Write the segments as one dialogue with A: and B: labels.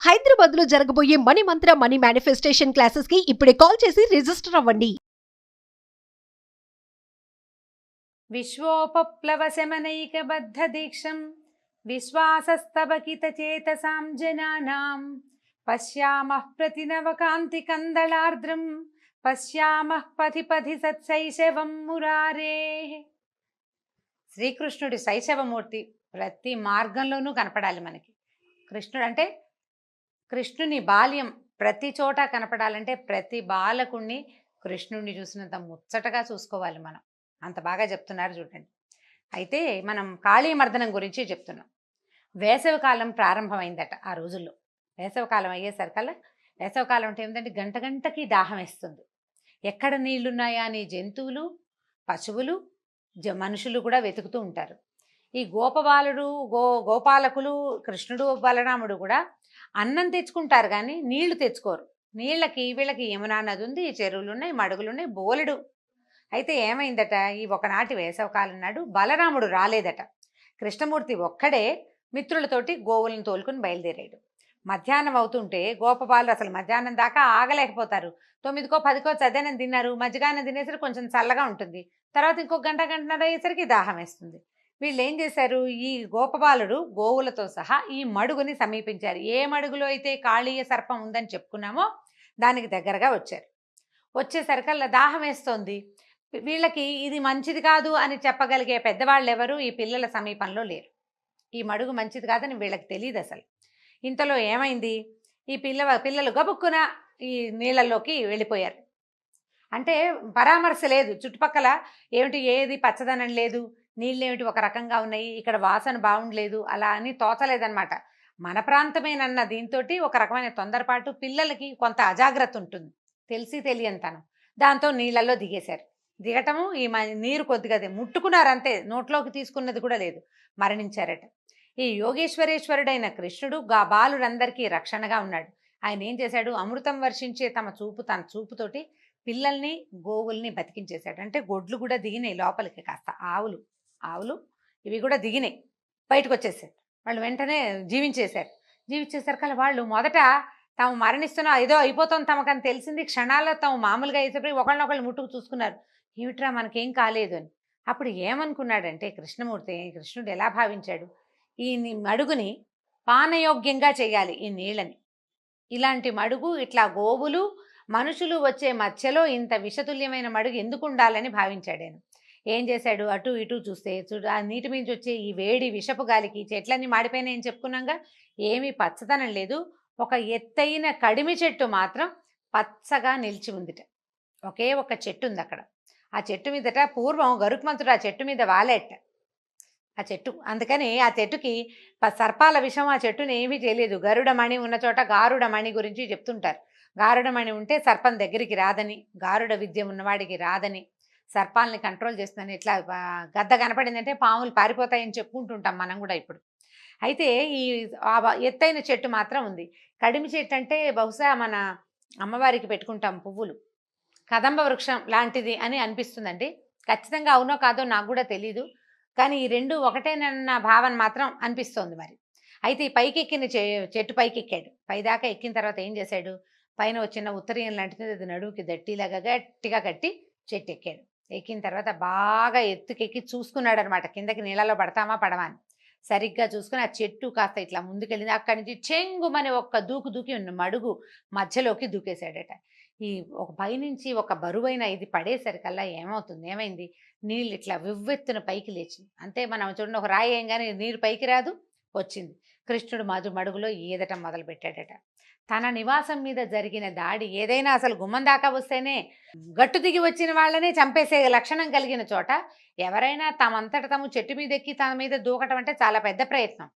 A: హైదరాబాద్ లో జరగబోయే మనీ మంత్ర money manifestation classes కి ఇప్పుడే కాల్ చేసి రిజిస్టర్ అవ్వండి.
B: విశ్వోపప్లవశమనైకబద్ధదీక్షం విశ్వాసస్తవకితచేతసాం జనానాం పశ్యామః ప్రతినవకాంతికందళార్ద్రం పశ్యామః పథి పథి సత్శైశవం మురారేః. శ్రీకృష్ణుడి శైశవమూర్తి ప్రతి మార్గంలోనూ కనపడాలి మనకి. కృష్ణుడు అంటే కృష్ణుని బాల్యం ప్రతి చోట కనపడాలంటే ప్రతి బాలకుణ్ణి కృష్ణుడిని చూసినంత ముచ్చటగా చూసుకోవాలి మనం. అంత బాగా చెప్తున్నారు చూడండి. అయితే మనం కాళీమర్దనం గురించి చెప్తున్నాం. వేసవికాలం ప్రారంభమైందట ఆ రోజుల్లో. వేసవికాలం అయ్యేసరికల్లా, వేసవికాలం అంటే ఏమిటంటే గంట గంటకి దాహం వేస్తుంది. ఎక్కడ నీళ్లున్నాయా అని జంతువులు, పశువులు, మనుషులు కూడా వెతుకుతూ ఉంటారు. ఈ గోపబాలుడు గోపాలకులు కృష్ణుడు బలరాముడు కూడా అన్నం తెచ్చుకుంటారు కానీ నీళ్లు తెచ్చుకోరు. నీళ్ళకి వీళ్ళకి యమునా నది ఉంది, చెరువులు ఉన్నాయి, మడుగులు ఉన్నాయి, బోలెడు. అయితే ఏమైందట, ఈ ఒకనాటి వేసవకాలం నాడు బలరాముడు రాలేదట. కృష్ణమూర్తి ఒక్కడే మిత్రులతోటి గోవులను తోలుకుని బయలుదేరాడు. మధ్యాహ్నం అవుతుంటే గోపబాలు అసలు మధ్యాహ్నం దాకా ఆగలేకపోతారు. 9కో 10కో చద్దనం తిన్నారు. మధ్యాహ్నం తినేసరికి కొంచెం చల్లగా ఉంటుంది. తర్వాత ఇంకో గంటన్నర అయ్యేసరికి దాహం వేస్తుంది. వీళ్ళు ఏం చేశారు, ఈ గోపబాలుడు గోవులతో సహా ఈ మడుగుని సమీపించారు. ఏ మడుగులో అయితే కాళీయ సర్పం ఉందని చెప్పుకున్నామో దానికి దగ్గరగా వచ్చారు. వచ్చేసరికల్లా దాహం వేస్తోంది. వీళ్ళకి ఇది మంచిది కాదు అని చెప్పగలిగే పెద్దవాళ్ళు ఎవరు ఈ పిల్లల సమీపంలో లేరు. ఈ మడుగు మంచిది కాదని వీళ్ళకి తెలియదు అసలు. ఇంతలో ఏమైంది, ఈ పిల్లలు గబుక్కున ఈ నీళ్ళల్లోకి వెళ్ళిపోయారు. అంటే పరామర్శ లేదు, చుట్టుపక్కల ఏమిటి ఏది పచ్చదనం లేదు, నీళ్ళేమిటి ఒక రకంగా ఉన్నాయి, ఇక్కడ వాసన బాగుండలేదు అలా అని తోచలేదన్నమాట. మన ప్రాంతమేనన్న దీంతో ఒక రకమైన తొందరపాటు, పిల్లలకి కొంత అజాగ్రత్త ఉంటుంది, తెలిసి తెలియనితనం. దాంతో నీళ్ళల్లో దిగేశారు. దిగటము ఈ నీరు కొద్దిగా ముట్టుకున్నారంతే, నోట్లోకి తీసుకున్నది కూడా లేదు, మరణించారట. ఈ యోగేశ్వరేశ్వరుడైన కృష్ణుడు బాలురందరికీ రక్షణగా ఉన్నాడు. ఆయన ఏం చేశాడు, అమృతం వర్షించే తన చూపుతోటి పిల్లల్ని గోవుల్ని బతికించేశాడు. అంటే గొడ్లు కూడా దిగినాయి లోపలికి, కాస్త ఆవులు ఇవి కూడా దిగినాయి, బయటకు వచ్చేసారు. వాళ్ళు వెంటనే జీవించేసరికల్లా వాళ్ళు మొదట తాము మరణిస్తున్నా ఏదో అయిపోతాం తమకని తెలిసింది. క్షణాల్లో తాము మామూలుగా వేసేపడి ఒకళ్ళనొకళ్ళు ముట్టుకు చూసుకున్నారు, ఏమిట్రా మనకేం కాలేదు అని. అప్పుడు ఏమనుకున్నాడంటే కృష్ణుడు ఎలా భావించాడు, ఈ మడుగుని పానయోగ్యంగా చేయాలి, ఈ నీళ్ళని. ఇలాంటి మడుగు ఇట్లా గోవులు మనుషులు వచ్చే మధ్యలో ఇంత విషతుల్యమైన మడుగు ఎందుకు ఉండాలని భావించాడు ఆయన. ఏం చేశాడు, అటు ఇటు చూస్తే ఆ నీటి మీద వచ్చే ఈ వేడి విషపు గాలికి చెట్లన్నీ మాడిపోయినాయని చెప్పుకున్నాగా, ఏమీ పచ్చదనం లేదు. ఒక ఎత్తైన కడిమి చెట్టు మాత్రం పచ్చగా నిలిచి ఉందిట. ఒకే ఒక చెట్టు ఉంది అక్కడ. ఆ చెట్టు మీదట పూర్వం గరుత్మంతుడు ఆ చెట్టు మీద వాలేట. ఆ చెట్టు అందుకని ఆ చెట్టుకి సర్పాల విషం ఆ చెట్టుని ఏమీ తెలియదు. గరుడమణి ఉన్న చోట గారుడమణి గురించి చెప్తుంటారు. గారుడమణి ఉంటే సర్పం దగ్గరికి రాదని, గారుడ విద్య ఉన్నవాడికి రాదని, సర్పాలని కంట్రోల్ చేస్తుందని. ఇట్లా గద్ద కనపడిందంటే పాములు పారిపోతాయని చెప్పుకుంటుంటాం మనం కూడా ఇప్పుడు. అయితే ఈ ఎత్తైన చెట్టు మాత్రం ఉంది. కడిమి చెట్టు అంటే బహుశా మన అమ్మవారికి పెట్టుకుంటాం పువ్వులు, కదంబ వృక్షం లాంటిది అని అనిపిస్తుందండి. ఖచ్చితంగా అవునో కాదో నాకు కూడా తెలీదు, కానీ ఈ రెండు ఒకటేనన్న భావన మాత్రం అనిపిస్తోంది మరి. అయితే ఈ పైకెక్కిన చెట్టు పైకెక్కాడు. పైదాకా ఎక్కిన తర్వాత ఏం చేశాడు, పైన వచ్చిన ఉత్తరీయం లాంటిది అది నడువుకి దట్టిలాగా గట్టిగా కట్టి చెట్టు ఎక్కాడు. ఎక్కిన తర్వాత బాగా ఎత్తుకెక్కి చూసుకున్నాడు అనమాట, కిందకి నీళ్ళలో పడతామా పడమా అని. సరిగ్గా చూసుకుని ఆ చెట్టు కాస్త ఇట్లా ముందుకెళ్ళింది. అక్కడి నుంచి చెంగుమని ఒక్క దూకి ఉన్న మడుగు మధ్యలోకి దూకేశాడట. ఈ ఒక పైనుంచి ఒక బరువైన ఇది పడేసరికల్లా ఏమైంది, నీళ్ళు ఇట్లా వివ్వెత్తున పైకి లేచింది. అంతే, మనం చూడండి ఒక రాయి ఏంగానే నీరు పైకి రాదు, వచ్చింది. కృష్ణుడు మడుగులో ఈదటం మొదలు పెట్టాడట. తన నివాసం మీద జరిగిన దాడి ఏదైనా అసలు గుమ్మం దాకా వస్తేనే గట్టు దిగి వచ్చిన వాళ్ళనే చంపేసే లక్షణం కలిగిన చోట ఎవరైనా తమంతట తాము చెట్టు మీద ఎక్కి తన మీద దూకటం అంటే చాలా పెద్ద ప్రయత్నం.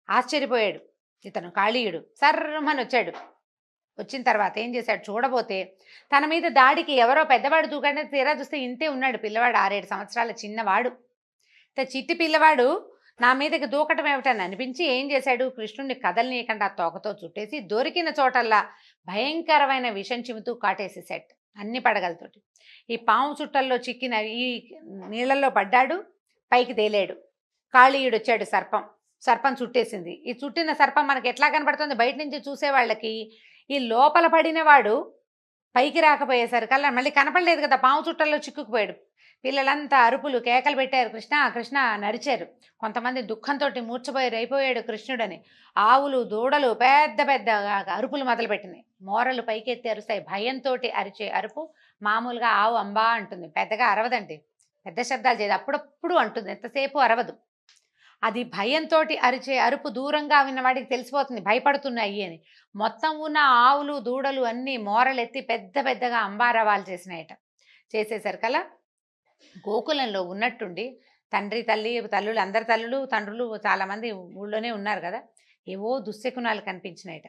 B: ఆశ్చర్యపోయాడు ఇతను కాళీయుడు. సర్రమని వచ్చాడు. వచ్చిన తర్వాత ఏం చేశాడు, చూడబోతే తన మీద దాడికి ఎవరో పెద్దవాడు దూకంటే తీరా చూస్తే ఇంతే ఉన్నాడు పిల్లవాడు, 6-7 సంవత్సరాల చిన్నవాడు. చిట్టి పిల్లవాడు నా మీదకి దూకటం ఏమిటని అనిపించి ఏం చేశాడు, కృష్ణుడిని కదలనీయకుండా తోకతో చుట్టేసి దొరికిన చోటల్లా భయంకరమైన విషం చిముతూ కాటేసేసాడు అన్ని పడగలతోటి. ఈ పాము చుట్టల్లో చిక్కిన ఈ నీళ్ళల్లో పడ్డాడు, పైకి తేలాడు. కాళీయుడు వచ్చాడు సర్పం. సర్పం చుట్టేసింది. ఈ చుట్టిన సర్పం మనకి ఎట్లా కనపడుతుంది బయట నుంచి చూసే వాళ్ళకి, ఈ లోపల పడిన వాడు పైకి రాకపోయేసరికల్లా మళ్ళీ కనపడలేదు కదా, పాము చుట్టల్లో చిక్కుకుపోయాడు. పిల్లలంతా అరుపులు కేకలు పెట్టారు, కృష్ణ కృష్ణ అని అరిచారు. కొంతమంది దుఃఖంతో అయిపోయాడు కృష్ణుడని. ఆవులు దూడలు పెద్ద పెద్ద అరుపులు మొదలుపెట్టినాయి. మోరలు పైకెత్తి అరుస్తాయి. భయంతో అరిచే అరుపు మామూలుగా ఆవు అంబా అంటుంది, పెద్దగా అరవదండి, పెద్ద శబ్దాలు చేయదు, అప్పుడప్పుడు అంటుంది, ఎంతసేపు అరవదు. అది భయంతో అరిచే అరుపు దూరంగా విన్నవాడికి తెలిసిపోతుంది భయపడుతున్నాయి అని. మొత్తం ఉన్న ఆవులు దూడలు అన్నీ మోరలెత్తి పెద్ద పెద్దగా అంబారవాలు చేసినాయట. చేసేసరికల్లా గోకులంలో ఉన్నట్టుండి తండ్రి తల్లులు అందరి తల్లులు తండ్రులు చాలామంది ఊళ్ళోనే ఉన్నారు కదా, ఏవో దుశ్శకునాలు కనిపించినాయట.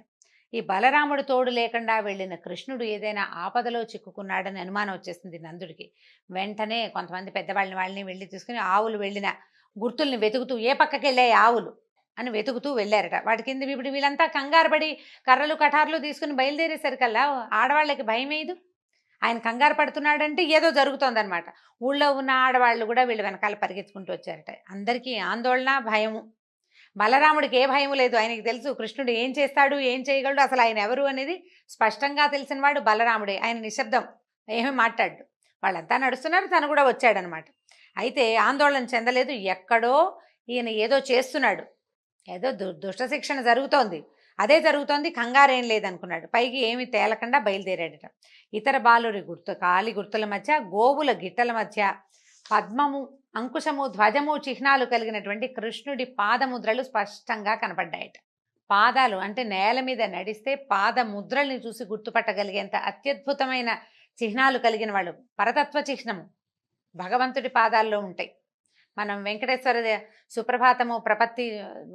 B: ఈ బలరాముడు తోడు లేకుండా వెళ్ళిన కృష్ణుడు ఏదైనా ఆపదలో చిక్కుకున్నాడని అనుమానం వచ్చేసింది నందుడికి. వెంటనే కొంతమంది వాళ్ళని వెళ్ళి తీసుకుని ఆవులు వెళ్ళిన గుర్తుల్ని వెతుకుతూ, ఏ పక్కకి వెళ్ళాయి ఆవులు అని వెతుకుతూ వెళ్ళారట. వాటి కింద ఇప్పుడు వీళ్ళంతా కంగారు పడి కర్రలు కటార్లు తీసుకుని బయలుదేరేసరికల్లా ఆడవాళ్ళకి భయమేదు. ఆయన కంగారు పడుతున్నాడంటే ఏదో జరుగుతోందనమాట. ఊళ్ళో ఉన్న ఆడవాళ్ళు కూడా వీళ్ళు వెనకాల పరిగెత్తుకుంటూ వచ్చారట. అందరికీ ఆందోళన, భయము. బలరాముడికి ఏ భయం లేదు, ఆయనకి తెలుసు కృష్ణుడు ఏం చేస్తాడు, ఏం చేయగలడు, అసలు ఆయన ఎవరు అనేది స్పష్టంగా తెలిసినవాడు బలరాముడే. ఆయన నిశ్శబ్దం, ఏమీ మాట్లాడు. వాళ్ళంతా నడుస్తున్నారు, తను కూడా వచ్చాడనమాట. అయితే ఆందోళన చెందలేదు. ఎక్కడో ఈయన ఏదో చేస్తున్నాడు, ఏదో దుష్ట శిక్షణ జరుగుతోంది, అదే జరుగుతోంది, కంగారేం లేదనుకున్నాడు. పైకి ఏమి తేలకుండా బయలుదేరాడట. ఇతర బాలురి కాలి గుర్తుల మధ్య, గోవుల గిట్టల మధ్య పద్మము, అంకుశము, ధ్వజము చిహ్నాలు కలిగినటువంటి కృష్ణుడి పాదముద్రలు స్పష్టంగా కనపడ్డాయట. పాదాలు అంటే నేల మీద నడిస్తే పాదముద్రల్ని చూసి గుర్తుపట్టగలిగేంత అత్యద్భుతమైన చిహ్నాలు కలిగిన వాళ్ళు. పరతత్వ చిహ్నము భగవంతుడి పాదాల్లో ఉంటాయి. మనం వెంకటేశ్వర సుప్రభాతము ప్రపత్తి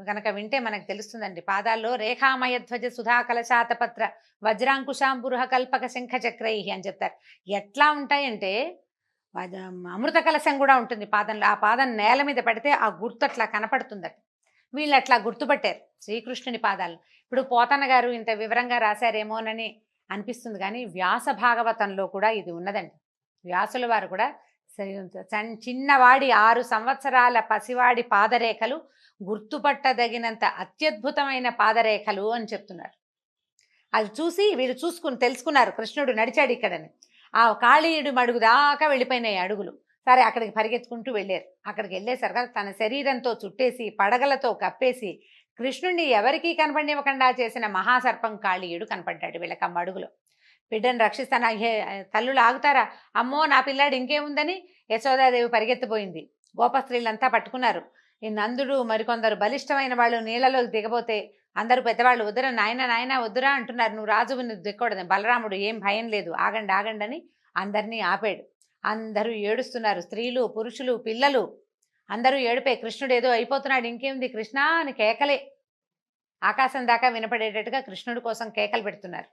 B: గనక వింటే మనకు తెలుస్తుందండి. పాదాల్లో రేఖామయ ధ్వజ సుధా కలశాతపత్ర వజ్రాంకుశాంబురుహ కల్పక శంఖ చక్రై అని చెప్తారు. ఎట్లా ఉంటాయంటే అమృత కలశం కూడా ఉంటుంది పాదంలో. ఆ పాదం నేల మీద పడితే ఆ గుర్తు అట్లా కనపడుతుందట. వీళ్ళు అట్లా గుర్తుపట్టారు శ్రీకృష్ణుని పాదాలు. ఇప్పుడు పోతన్న గారు ఇంత వివరంగా రాశారేమోనని అనిపిస్తుంది, కానీ వ్యాస భాగవతంలో కూడా ఇది ఉన్నదండి. వ్యాసుల వారు కూడా చిన్నవాడి 6 సంవత్సరాల పసివాడి పాదరేఖలు గుర్తుపట్టదగినంత అత్యద్భుతమైన పాదరేఖలు అని చెప్తున్నారు. అది చూసి వీళ్ళు తెలుసుకున్నారు కృష్ణుడు నడిచాడు ఇక్కడని. ఆ కాళీయుడు మడుగు దాకా వెళ్ళిపోయినాయి అడుగులు. సరే అక్కడికి పరిగెత్తుకుంటూ వెళ్ళారు. అక్కడికి వెళ్ళేసరికి తన శరీరంతో చుట్టేసి పడగలతో కప్పేసి కృష్ణుడిని ఎవరికీ కనపడివ్వకుండా చేసిన మహాసర్పం కాళీయుడు కనపడ్డాడు వీళ్ళకి ఆ మడుగులో. బిడ్డను రక్షిస్తాను, తల్లులు ఆగుతారా, అమ్మో నా పిల్లాడు ఇంకేముందని యశోదాదేవి పరిగెత్తిపోయింది. గోపస్త్రీలంతా పట్టుకున్నారు. ఈ నందుడు మరికొందరు బలిష్టమైన వాళ్ళు నీళ్ళలోకి దిగబోతే అందరూ పెద్దవాళ్ళు వద్దురా నాయన నాయన వద్దురా అంటున్నారు, నువ్వు రాజువు నువ్వు దిక్కకూడదు. బలరాముడు ఏం భయం లేదు, ఆగండి ఆగండి అని అందరినీ ఆపాడు. అందరూ ఏడుస్తున్నారు, స్త్రీలు పురుషులు పిల్లలు అందరూ ఏడిపే. కృష్ణుడు ఏదో అయిపోతున్నాడు, ఇంకేముంది కృష్ణ అని కేకలే ఆకాశం దాకా వినపడేటట్టుగా కృష్ణుడి కోసం కేకలు పెడుతున్నారు.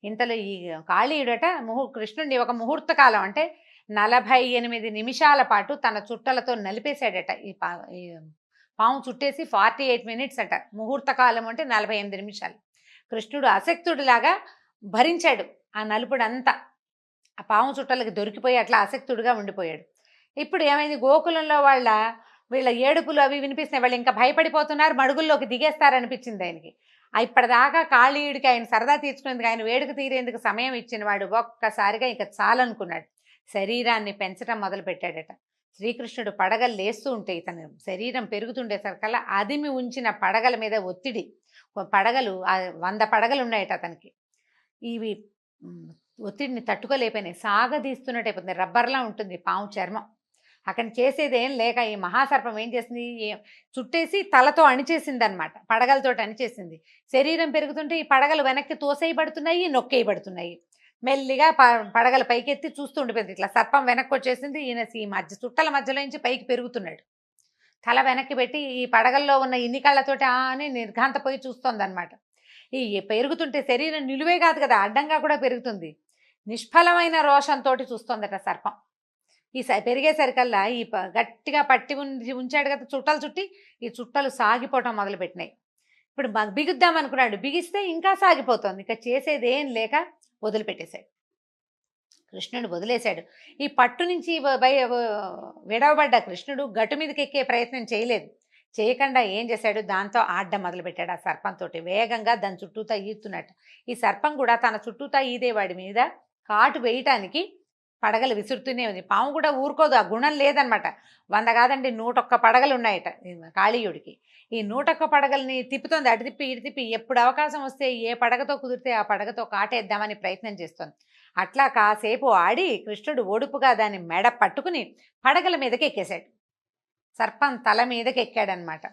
B: ఇంతలో ఈ కాళీయుడట కృష్ణుడిని ఒక ముహూర్త కాలం అంటే 48 నిమిషాల పాటు తన చుట్టలతో నలిపేశాడట. ఈ పాము చుట్టేసి 48 మినిట్స్ అట. ముహూర్త కాలం అంటే 48 నిమిషాలు. కృష్ణుడు అశక్తుడిలాగా భరించాడు ఆ నలుపుడంతా. ఆ పాము చుట్టలకి దొరికిపోయి అట్లా అశక్తుడిగా ఉండిపోయాడు. ఇప్పుడు ఏమైంది, గోకులంలో వీళ్ళ ఏడుపులు అవి వినిపిస్తున్నాయి. వాళ్ళు ఇంకా భయపడిపోతున్నారు, మడుగుల్లోకి దిగేస్తారనిపించింది ఆయనకి. ఇప్పటిదాకా కాళీయుడికి ఆయన సరదా తీర్చుకునేందుకు, ఆయన వేడుక తీరేందుకు సమయం ఇచ్చిన వాడు ఒక్కసారిగా ఇంకా చాలనుకున్నాడు. శరీరాన్ని పెంచడం మొదలుపెట్టాడట. శ్రీకృష్ణుడు పడగలు లేస్తూ ఉంటే ఇతని శరీరం పెరుగుతుండేసరికల్లా అదిమి ఉంచిన పడగల మీద ఒత్తిడి, పడగలు 100 పడగలు ఉన్నాయట అతనికి. ఇవి ఒత్తిడిని తట్టుకోలేకపోయినాయి, సాగదీస్తున్నట్టు అయిపోతుంది. రబ్బర్లా ఉంటుంది పాము చర్మం. అక్కడ చేసేదేం లేక ఈ మహాసర్పం ఏం చేసింది, చుట్టేసి తలతో అణిచేసింది అనమాట, పడగలతో అణిచేసింది. శరీరం పెరుగుతుంటే ఈ పడగలు వెనక్కి తోసేయబడుతున్నాయి, నొక్కేయబడుతున్నాయి. మెల్లిగా పడగల పైకెత్తి చూస్తూ ఉండిపోయింది. ఇట్లా సర్పం వెనక్కి వచ్చేసింది. ఈయన ఈ చుట్టల మధ్యలో నుంచి పైకి పెరుగుతున్నాడు. తల వెనక్కి పెట్టి ఈ పడగల్లో ఉన్న ఇన్ని కళ్ళతోటి అని నిర్ఘాంతపోయి చూస్తోంది అనమాట. ఈ పెరుగుతుంటే శరీరం నిలువే కాదు కదా, అడ్డంగా కూడా పెరుగుతుంది. నిష్ఫలమైన రోషంతో చూస్తోందట సర్పం. ఈ పెరిగేసరికల్లా ఈ గట్టిగా పట్టి ఉంచాడు కదా చుట్టలు చుట్టి, ఈ చుట్టలు సాగిపోవటం మొదలుపెట్టినాయి. ఇప్పుడు బిగుద్దాం అనుకున్నాడు, బిగిస్తే ఇంకా సాగిపోతుంది. ఇక చేసేదేం లేక వదిలిపెట్టేశాడు. కృష్ణుడు వదిలేశాడు. ఈ పట్టు నుంచి విడవబడ్డ కృష్ణుడు గట్టు మీదకి ఎక్కే ప్రయత్నం చేయలేదు. చేయకుండా ఏం చేశాడు, దాంతో ఆడడం మొదలుపెట్టాడు ఆ సర్పంతోటి. వేగంగా దాని చుట్టూతా ఈదుతున్నట్టు. ఈ సర్పం కూడా తన చుట్టూతా ఈదేవాడి మీద కాటు వేయటానికి పడగలు విసురుతూనే ఉంది. పాము కూడా ఊరుకోదు, ఆ గుణం లేదనమాట. 100 కాదండి 101 పడగలు ఉన్నాయట కాళీయుడికి. ఈ 101 పడగల్ని తిప్పుతోంది, అటు తిప్పి ఇటు తిప్పి. ఎప్పుడు అవకాశం వస్తే ఏ పడగతో కుదిరితే ఆ పడగతో కాటేద్దామని ప్రయత్నం చేస్తోంది. అట్లా కాసేపు ఆడి కృష్ణుడు ఒడుపుగా దాన్ని మెడ పట్టుకుని పడగల మీదకి ఎక్కేశాడు. సర్పం తల మీదకి ఎక్కాడనమాట.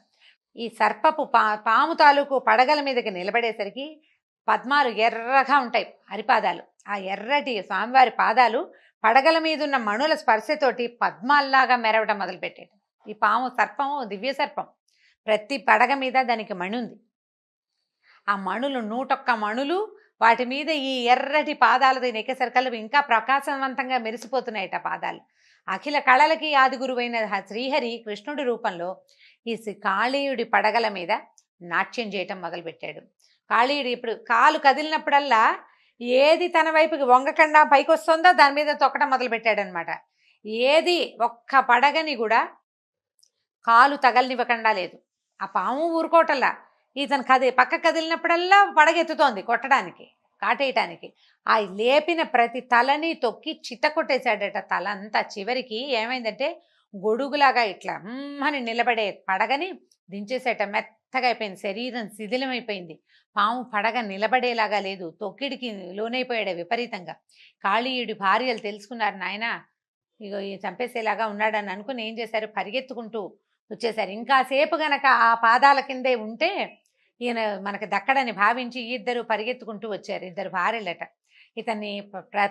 B: ఈ సర్పపు పాము తాలూకు పడగల మీదకి నిలబడేసరికి పద్మాలు ఎర్రగా ఉంటాయి అరిపాదాలు. ఆ ఎర్రటి స్వామివారి పాదాలు పడగల మీద ఉన్న మణుల స్పర్శతోటి పద్మాల్లాగా మెరవడం మొదలుపెట్టాడు. ఈ పాము సర్పము దివ్య సర్పం. ప్రతి పడగ మీద దానికి మణి ఉంది. ఆ మణులు 101 మణులు, వాటి మీద ఈ ఎర్రటి పాదాలు దీని ఎక్కేసరికల్లా ఇంకా ప్రకాశవంతంగా మెరిసిపోతున్నాయట పాదాలు. అఖిల కళలకి ఆది గురువైన శ్రీహరి కృష్ణుడి రూపంలో ఈ కాళీయుడి పడగల మీద నాట్యం చేయటం మొదలుపెట్టాడు. కాళీయుడు ఇప్పుడు కాలు కదిలినప్పుడల్లా ఏది తన వైపుకి వంగకుండా పైకి వస్తుందో దాని మీద తొక్కడం మొదలుపెట్టాడనమాట. ఏది ఒక్క పడగని కూడా కాలు తగలనివ్వకుండా లేదు. ఆ పాము ఊరుకోవటల్లా ఇతను పక్క కదిలినప్పుడల్లా పడగెత్తుతోంది కొట్టడానికి, కాటేయటానికి. ఆ లేపిన ప్రతి తలని తొక్కి చిత్త కొట్టేశాడట తల అంతా. చివరికి ఏమైందంటే గొడుగులాగా ఇట్లా అని నిలబడే పడగని దించేసేట. మెత్తగా అయిపోయింది, శరీరం శిథిలమైపోయింది. పాము పడగ నిలబడేలాగా లేదు, తొక్కిడికి లోనైపోయాడు విపరీతంగా. కాళీయుడి భార్యలు తెలుసుకున్నారు, నాయన ఇగో ఈ చంపేసేలాగా ఉన్నాడని అనుకుని ఏం చేశారు, పరిగెత్తుకుంటూ వచ్చేసారు. ఇంకాసేపు గనక ఆ పాదాల కిందే ఉంటే ఈయన మనకు దక్కడని భావించి ఇద్దరు పరిగెత్తుకుంటూ వచ్చారు. ఇద్దరు భార్యలట. ఇతన్ని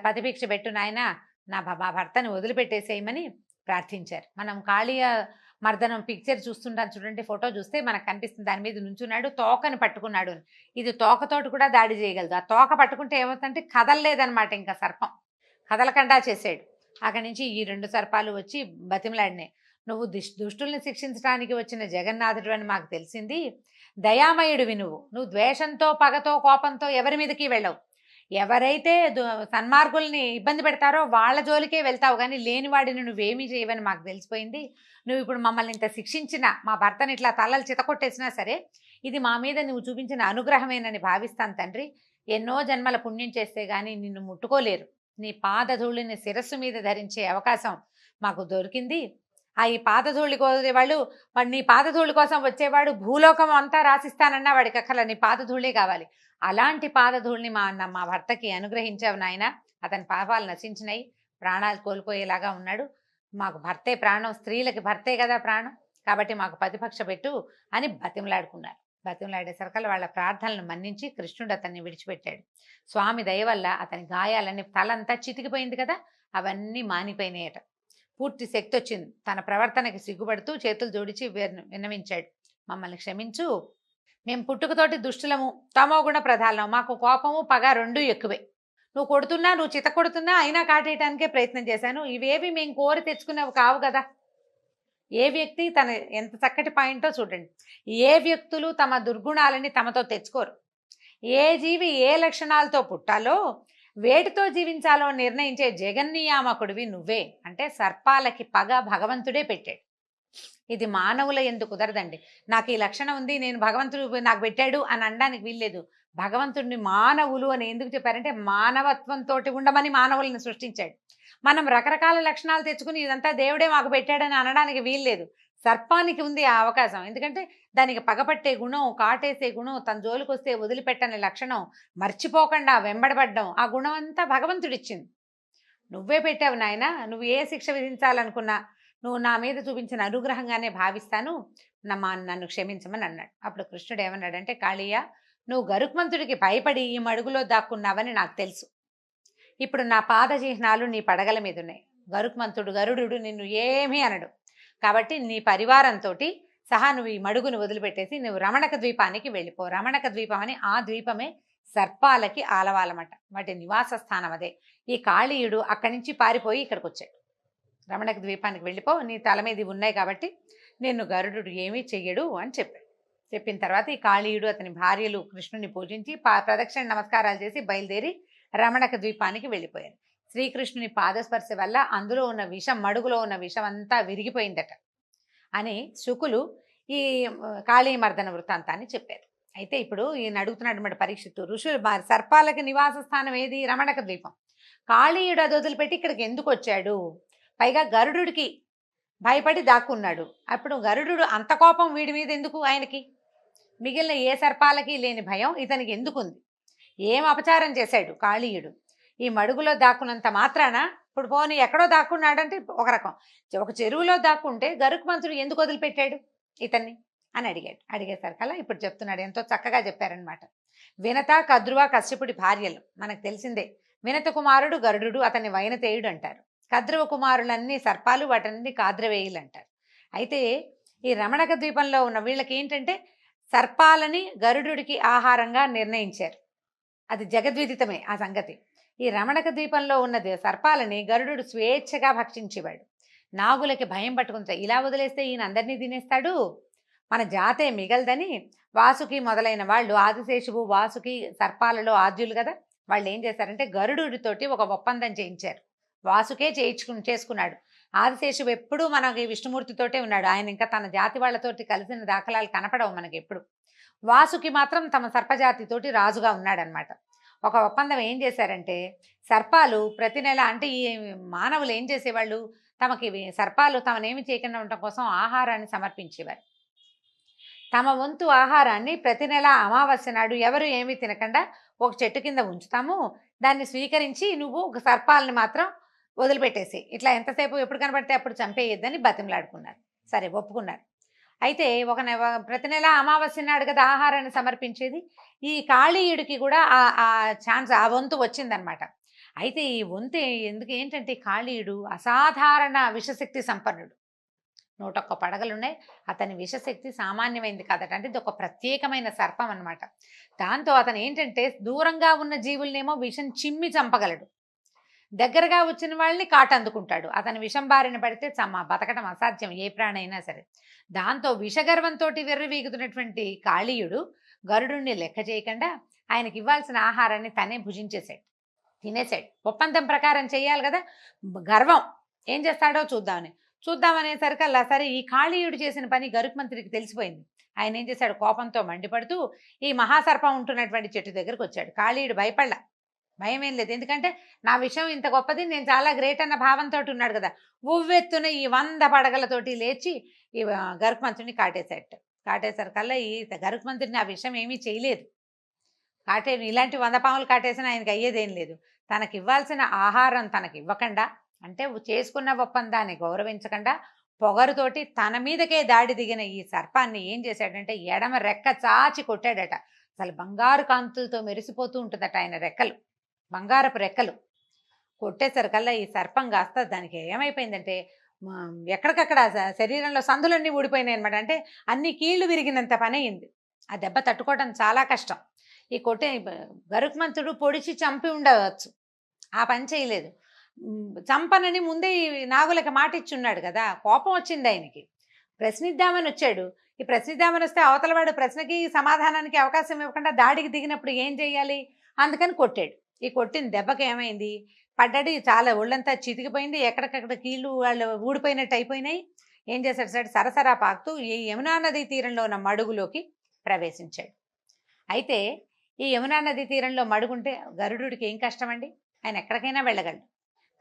B: ప్రతిభిక్ష పెట్టు నాయన, మా భర్తని వదిలిపెట్టేసేయమని ప్రార్థించారు. మనం కాళీయ మర్దనం పిక్చర్ చూస్తుంటాం చూడండి, ఫోటో చూస్తే మనకు కనిపిస్తుంది. దాని మీద నుంచున్నాడు, తోకని పట్టుకున్నాడు. ఇది తోకతోటి కూడా దాడి చేయగలదు. ఆ తోక పట్టుకుంటే ఏమవుతుందంటే కదలలేదనమాట. ఇంకా సర్పం కదలకుండా చేసాడు. అక్కడి నుంచి ఈ 2 సర్పాలు వచ్చి బతిమలాడినాయి. నువ్వు దుష్టుల్ని శిక్షించడానికి వచ్చిన జగన్నాథుడు అని మాకు తెలిసింది. దయామయుడివి నువ్వు ద్వేషంతో, పగతో, కోపంతో ఎవరి మీదకి వెళ్ళవు. ఎవరైతే సన్మార్గుల్ని ఇబ్బంది పెడతారో వాళ్ళ జోలికే వెళ్తావు, కానీ లేనివాడిని నువ్వేమీ చేయవని మాకు తెలిసిపోయింది. నువ్వు ఇప్పుడు మమ్మల్ని ఇంత శిక్షించినా, మా భర్తని ఇట్లా తలలు చితకొట్టేసినా సరే ఇది మా మీద నువ్వు చూపించిన అనుగ్రహమేనని భావిస్తాను తండ్రి. ఎన్నో జన్మల పుణ్యం చేస్తే కానీ నిన్ను ముట్టుకోలేరు. నీ పాదధూళిని శిరస్సు మీద ధరించే అవకాశం మాకు దొరికింది. ఈ పాదధూళి కోసేవాళ్ళు, వాడు నీ పాదధూళి కోసం వచ్చేవాడు భూలోకం అంతా రాసిస్తానన్నా వాడికి అక్కల నీ పాదధూళే కావాలి. అలాంటి పాదధూళిని మా భర్తకి అనుగ్రహించావు నాయన. అతని పాపాలు నశించినాయి, ప్రాణాలు కోల్పోయేలాగా ఉన్నాడు. మాకు భర్తే ప్రాణం, స్త్రీలకి భర్తే కదా ప్రాణం, కాబట్టి మాకు ప్రతిపక్ష పెట్టు అని బతిమలాడుకున్నారు. బతిమలాడేసరికల్లా వాళ్ళ ప్రార్థనలను మన్నించి కృష్ణుడు అతన్ని విడిచిపెట్టాడు. స్వామి దయ వల్ల అతని గాయాలన్నీ, తలంతా చితికిపోయింది కదా, అవన్నీ మానిపోయినాయట. పూర్తి శక్తి వచ్చింది. తన ప్రవర్తనకి సిగ్గుపడుతూ చేతులు జోడించి విన్నవించాడు, మమ్మల్ని క్షమించు. మేము పుట్టుకతోటి దుష్టులము, తమోగుణ ప్రధానం, మాకు కోపము పగ 2 ఎక్కువే. నువ్వు కొడుతున్నా, నువ్వు చిత కొడుతున్నా అయినా కాటేయటానికే ప్రయత్నం చేశాను. ఇవేవి మేము కోరి తెచ్చుకునేవి కావు కదా. ఏ వ్యక్తి తన ఎంత చక్కటి పాయింటో చూడండి. ఏ వ్యక్తులు తమ దుర్గుణాలని తమతో తెచ్చుకోరు. ఏ జీవి ఏ లక్షణాలతో పుట్టాలో, వేటితో జీవించాలో నిర్ణయించే జగన్నియామకుడివి నువ్వే. అంటే సర్పాలకి పగ భగవంతుడే పెట్టాడు. ఇది మానవుల ఎందుకు కుదరదండి. నాకు ఈ లక్షణం ఉంది, నేను భగవంతుడు నాకు పెట్టాడు అని అనడానికి వీల్లేదు. భగవంతుడిని మానవులు అని ఎందుకు చెప్పారంటే మానవత్వంతో ఉండమని మానవులను సృష్టించాడు. మనం రకరకాల లక్షణాలు తెచ్చుకుని ఇదంతా దేవుడే మాకు పెట్టాడని అనడానికి వీల్లేదు. సర్పానికి ఉంది ఆ అవకాశం. ఎందుకంటే దానికి పగపట్టే గుణం, కాటేసే గుణం, తన జోలికి వస్తే వదిలిపెట్టని లక్షణం, మర్చిపోకుండా వెంబడబడ్డం, ఆ గుణం అంతా భగవంతుడిచ్చింది. నువ్వే పెట్టావు నాయన. నువ్వు ఏ శిక్ష విధించాలనుకున్నా నువ్వు నా మీద చూపించిన అనుగ్రహంగానే భావిస్తాను, నన్ను క్షమించమని అన్నాడు. అప్పుడు కృష్ణుడు ఏమన్నాడంటే, కాళీయ, నువ్వు గరుత్మంతుడికి భయపడి ఈ మడుగులో దాక్కున్నావని నాకు తెలుసు. ఇప్పుడు నా పాద చిహ్నాలు నీ పడగల మీద ఉన్నాయి. గరుడు నిన్ను ఏమీ అనడు. కాబట్టి నీ పరివారంతో సహా నువ్వు ఈ మడుగును వదిలిపెట్టేసి నువ్వు రమణక ద్వీపానికి వెళ్ళిపో. రమణక ద్వీపం అని ఆ ద్వీపమే సర్పాలకి ఆలవాలన్నమాట, వాటి నివాస స్థానం అదే. ఈ కాళీయుడు అక్కడి నుంచి పారిపోయి ఇక్కడికి వచ్చాడు. రమణక ద్వీపానికి వెళ్ళిపో, నీ తల మీద ఉన్నాయి కాబట్టి నిన్ను గరుడు ఏమీ చెయ్యడు అని చెప్పాడు. చెప్పిన తర్వాత ఈ కాళీయుడు అతని భార్యలు కృష్ణుని పూజించి ప్రదక్షిణ నమస్కారాలు చేసి బయలుదేరి రమణక ద్వీపానికి వెళ్ళిపోయారు. శ్రీకృష్ణుని పాదస్పర్శ వల్ల అందులో ఉన్న విషం, మడుగులో ఉన్న విషం అంతా విరిగిపోయిందట అని శుకులు ఈ కాళీమర్దన వృత్తాంతాన్ని చెప్పారు. అయితే ఇప్పుడు ఈయన అడుగుతున్నాడు అన్నమాట పరీక్షిత్తు, ఋషులు సర్పాలకి నివాస స్థానం ఏది? రమణక ద్వీపం. కాళీయుడు అది వదిలిపెట్టి ఇక్కడికి ఎందుకు వచ్చాడు? పైగా గరుడుడికి భయపడి దాక్కున్నాడు. అప్పుడు గరుడు అంత కోపం వీడి మీద ఎందుకు ఆయనకి? మిగిలిన ఏ సర్పాలకి లేని భయం ఇతనికి ఎందుకుంది? ఏం అపచారం చేశాడు కాళీయుడు? ఈ మడుగులో దాక్కున్నంత మాత్రాన, ఇప్పుడు పోనీ ఎక్కడో దాక్కున్నాడంటే ఒక రకం, ఒక చెరువులో దాక్కుంటే గరుత్మంతుడు ఎందుకు వదిలిపెట్టాడు ఇతన్ని అని అడిగేసరికల్లా ఇప్పుడు చెప్తున్నాడు. ఎంతో చక్కగా చెప్పారనమాట. వినత, కద్రువ, కశ్యపుడి భార్యలు మనకు తెలిసిందే. వినత కుమారుడు గరుడు, అతన్ని వైనతేయుడు అంటారు. కద్రువ కుమారులన్నీ సర్పాలు, వాటన్ని కాద్రవేయులు అంటారు. అయితే ఈ రమణక ద్వీపంలో ఉన్న వీళ్ళకి ఏంటంటే సర్పాలని గరుడుడికి ఆహారంగా నిర్ణయించారు. అది జగద్విదితమే ఆ సంగతి. ఈ రమణక ద్వీపంలో ఉన్న సర్పాలని గరుడు స్వేచ్ఛగా భక్షించేవాడు. నాగులకి భయం పట్టుకుంటాయి, ఇలా వదిలేస్తే ఈయన అందరినీ తినేస్తాడు, మన జాతే మిగలదని వాసుకి మొదలైన వాళ్ళు, ఆదిశేషువు వాసుకి సర్పాలలో ఆద్యులు కదా, వాళ్ళు ఏం చేశారంటే గరుడుడితోటి ఒక ఒప్పందం చేయించారు. వాసుకే చేసుకున్నాడు. ఆదిశేషువు ఎప్పుడూ మనకి విష్ణుమూర్తితోటే ఉన్నాడు. ఆయన ఇంకా తన జాతి వాళ్ళతోటి కలిసిన దాఖలాలు కనపడవు మనకి ఎప్పుడు. వాసుకి మాత్రం తమ సర్పజాతితోటి రాజుగా ఉన్నాడనమాట. ఒక ఒప్పందం ఏం చేశారంటే, సర్పాలు ప్రతి నెల, అంటే ఈ మానవులు ఏం చేసేవాళ్ళు, తమకి సర్పాలు తమనేమి చేయకుండా ఉండటం కోసం ఆహారాన్ని సమర్పించేవారు. తమ వంతు ఆహారాన్ని ప్రతి నెల అమావాస్య నాడు ఎవరు ఏమీ తినకుండా ఒక చెట్టు కింద ఉంచుతాము, దాన్ని స్వీకరించి నువ్వు ఒక సర్పాలని మాత్రం వదిలిపెట్టేసి, ఇట్లా ఎంతసేపు ఎప్పుడు కనబడితే అప్పుడు చంపేయొద్దని బతిమలాడుకున్నారు. సరే, ఒప్పుకున్నారు. అయితే ప్రతి నెల అమావాస్య నాడు కదా ఆహారాన్ని సమర్పించేది. ఈ కాళీయుడికి కూడా ఆ ఛాన్స్, ఆ వంతు వచ్చిందనమాట. అయితే ఈ వంతు ఏంటంటే కాళీయుడు అసాధారణ విషశక్తి సంపన్నుడు. 101 పడగలున్నాయి. అతని విషశక్తి సామాన్యమైంది కాదట. అంటే ఇది ఒక ప్రత్యేకమైన సర్పం అనమాట. దాంతో అతను ఏంటంటే దూరంగా ఉన్న జీవులనేమో విషం చిమ్మి చంపగలడు, దగ్గరగా వచ్చిన వాళ్ళని కాటందుకుంటాడు. అతని విషం బారిన పడితే బతకడం అసాధ్యం ఏ ప్రాణి అయినా సరే. దాంతో విషగర్వంతో వెర్రవీగుతున్నటువంటి కాళీయుడు గరుడుని లెక్క చేయకుండా ఆయనకి ఇవ్వాల్సిన ఆహారాన్ని తనే భుజించేశాడు, తినేశాడు. ఒప్పందం ప్రకారం చేయాలి కదా. గర్వం ఏం చేస్తాడో చూద్దామనేసరికల్లా సరే, ఈ కాళీయుడు చేసిన పని గరుత్మంతుడికి తెలిసిపోయింది. ఆయన ఏం చేశాడు, కోపంతో మండిపడుతూ ఈ మహాసర్పం ఉంటున్నటువంటి చెట్టు దగ్గరకు వచ్చాడు. కాళీయుడు భయపడలా, భయం ఏం లేదు. ఎందుకంటే నా విషయం ఇంత గొప్పది, నేను చాలా గ్రేట్ అన్న భావంతో ఉన్నాడు కదా. ఉవ్వెత్తున ఈ 100 పడగలతోటి లేచి ఈ గరుత్మంతుడిని కాటేసరికల్లా ఈ గరుత్మంతుడిని ఆ విషయం ఏమీ చేయలేదు. ఇలాంటి 100 పాములు కాటేసినా ఆయనకి అయ్యేదేం లేదు. తనకి ఇవ్వాల్సిన ఆహారం తనకి ఇవ్వకుండా, అంటే చేసుకున్న ఒప్పందాన్ని గౌరవించకుండా, పొగరుతోటి తన మీదకే దాడి దిగిన ఈ సర్పాన్ని ఏం చేశాడంటే ఎడమ రెక్క చాచి కొట్టాడట. అసలు బంగారు కాంతులతో మెరిసిపోతూ ఉంటుందట ఆయన రెక్కలు, బంగారపు రెక్కలు. కొట్టేసరికల్లా ఈ సర్పం కాస్త దానికి ఏమైపోయిందంటే ఎక్కడికక్కడ శరీరంలో సందులన్నీ ఊడిపోయినాయి అనమాట. అంటే అన్ని కీళ్లు విరిగినంత పని అయింది. ఆ దెబ్బ తట్టుకోవడం చాలా కష్టం. ఈ గరుత్మంతుడు పొడిచి చంపి ఉండవచ్చు, ఆ పని చేయలేదు. చంపనని ముందే ఈ నాగులకి మాట ఇచ్చున్నాడు కదా. కోపం వచ్చింది ఆయనకి, ప్రశ్నిద్దామని వచ్చాడు. ఈ ప్రశ్నిద్దామని వస్తే అవతలవాడు ప్రశ్నకి సమాధానానికి అవకాశం ఇవ్వకుండా దాడికి దిగినప్పుడు ఏం చేయాలి, అందుకని కొట్టాడు. ఈ కొట్టిన దెబ్బకి ఏమైంది, పడ్డాడు, చాలా ఒళ్ళంతా చితికిపోయింది, ఎక్కడికక్కడ కీళ్ళు వాళ్ళు ఊడిపోయినట్టు అయిపోయినాయి. ఏం చేశాడు సార్, సరసరా పాకుతూ ఈ యమునా నదీ తీరంలో ఉన్న మడుగులోకి ప్రవేశించాడు. అయితే ఈ యమునా నదీ తీరంలో మడుగుంటే గరుడుడికి ఏం కష్టం అండి, ఆయన ఎక్కడికైనా వెళ్ళగలడు.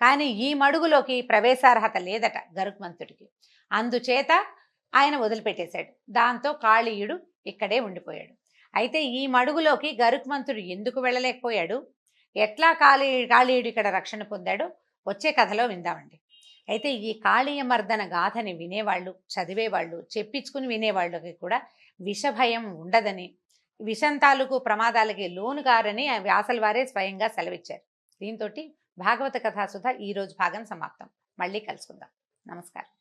B: కానీ ఈ మడుగులోకి ప్రవేశార్హత లేదట గరుత్మంతుడికి. అందుచేత ఆయన వదిలిపెట్టేశాడు. దాంతో కాళీయుడు ఇక్కడే ఉండిపోయాడు. అయితే ఈ మడుగులోకి గరుత్మంతుడు ఎందుకు వెళ్ళలేకపోయాడు, ఎట్లా కాళీయుడు ఇక్కడ రక్షణ పొందాడో వచ్చే కథలో విందామండి. అయితే ఈ కాళీయమర్దన గాథని వినేవాళ్ళు, చదివేవాళ్ళు, చెప్పించుకుని వినేవాళ్ళకి కూడా విషభయం ఉండదని, విషం తాలూకు ప్రమాదాలకి లోనుగారని వ్యాసల వారే స్వయంగా సెలవిచ్చారు. దీంతో భాగవత కథాసుధ ఈరోజు భాగం సమాప్తం. మళ్ళీ కలుసుకుందాం. నమస్కారం.